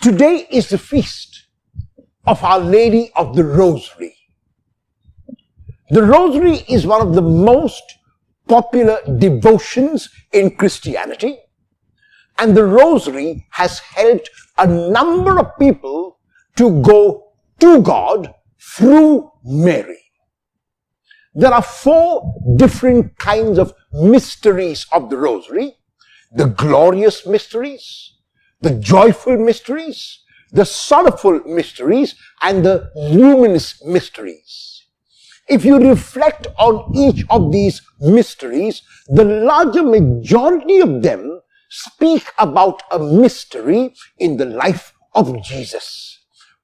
Today is the feast of Our Lady of the Rosary. The Rosary is one of the most popular devotions in Christianity, and the Rosary has helped a number of people to go to God through Mary. There are 4 different kinds of mysteries of the Rosary: the glorious mysteries, the joyful mysteries, the sorrowful mysteries, and the luminous mysteries. If you reflect on each of these mysteries, the larger majority of them speak about a mystery in the life of Jesus.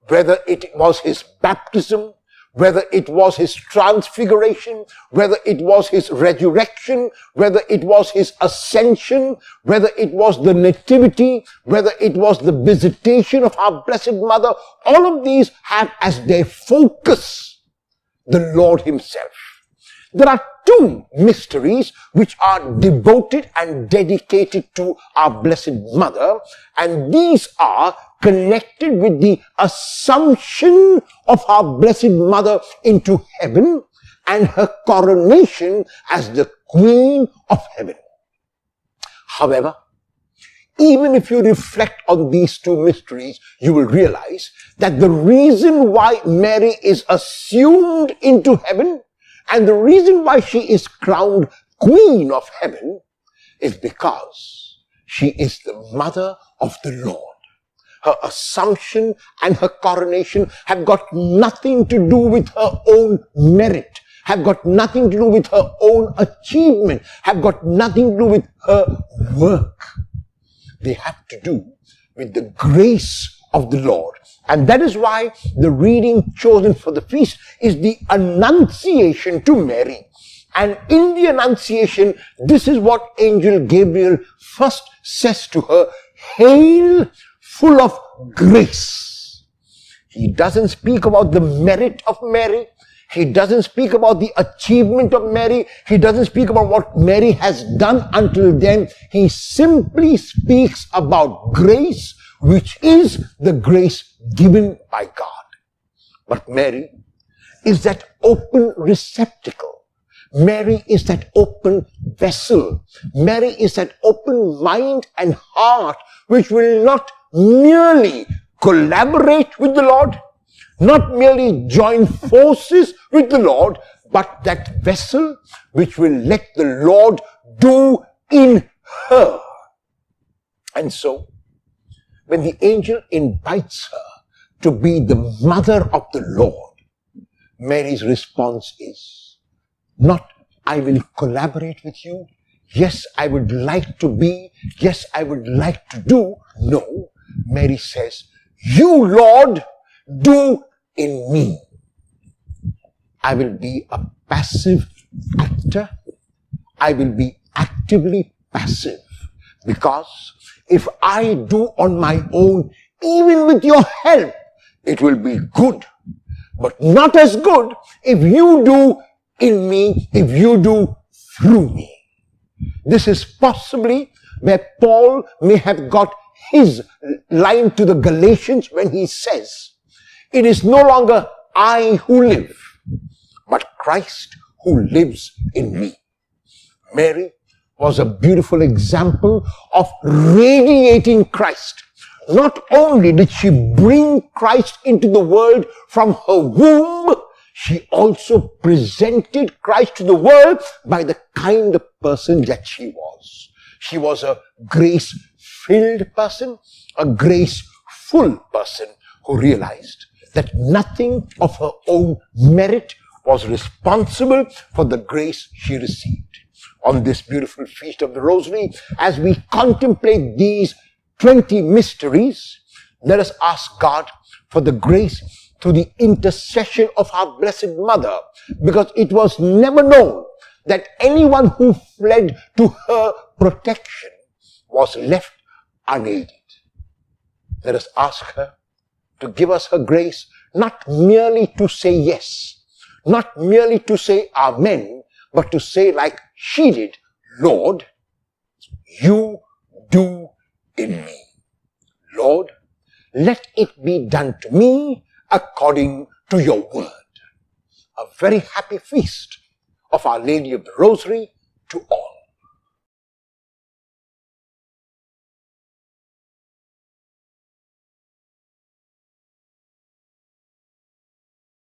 Whether it was his baptism, whether it was his transfiguration, whether it was his resurrection, whether it was his ascension, whether it was the nativity, whether it was the visitation of our Blessed Mother, all of these have as their focus the Lord himself. There are 2 mysteries which are devoted and dedicated to our Blessed Mother, and these are connected with the assumption of our Blessed Mother into heaven and her coronation as the Queen of Heaven. However, even if you reflect on these 2 mysteries, you will realize that the reason why Mary is assumed into heaven and the reason why she is crowned Queen of Heaven is because she is the Mother of the Lord. Her assumption and her coronation have got nothing to do with her own merit, have got nothing to do with her own achievement, have got nothing to do with her work. They have to do with the grace of the Lord. And that is why the reading chosen for the feast is the Annunciation to Mary. And in the Annunciation, this is what Angel Gabriel first says to her: "Hail, full of grace." He doesn't speak about the merit of Mary. He doesn't speak about the achievement of Mary. He doesn't speak about what Mary has done until then. He simply speaks about grace, which is the grace given by God. But Mary is that open receptacle. Mary is that open vessel. Mary is that open mind and heart which will not merely collaborate with the Lord, not merely join forces with the Lord, but that vessel which will let the Lord do in her. And so, when the angel invites her to be the mother of the Lord, Mary's response is not, "I will collaborate with you. Yes, I would like to be. Yes, I would like to do." No, Mary says, "You, Lord, do in me." I will be a passive actor. I will be actively passive, because if I do on my own, even with your help, it will be good, but not as good if you do in me, if you do through me. This is possibly where Paul may have got his line to the Galatians when he says, "It is no longer I who live, but Christ who lives in me." Mary was a beautiful example of radiating Christ. Not only did she bring Christ into the world from her womb, she also presented Christ to the world by the kind of person that she was. She was a grace-filled person, a grace-full person who realized that nothing of her own merit was responsible for the grace she received. On this beautiful feast of the Rosary, as we contemplate these 20 mysteries, let us ask God for the grace through the intercession of our Blessed Mother, because it was never known that anyone who fled to her protection was left unaided. Let us ask her to give us her grace, not merely to say yes, not merely to say amen, but to say like she did, "Lord, you do in me." Lord, let it be done to me according to your word. A very happy feast of Our Lady of the Rosary to all.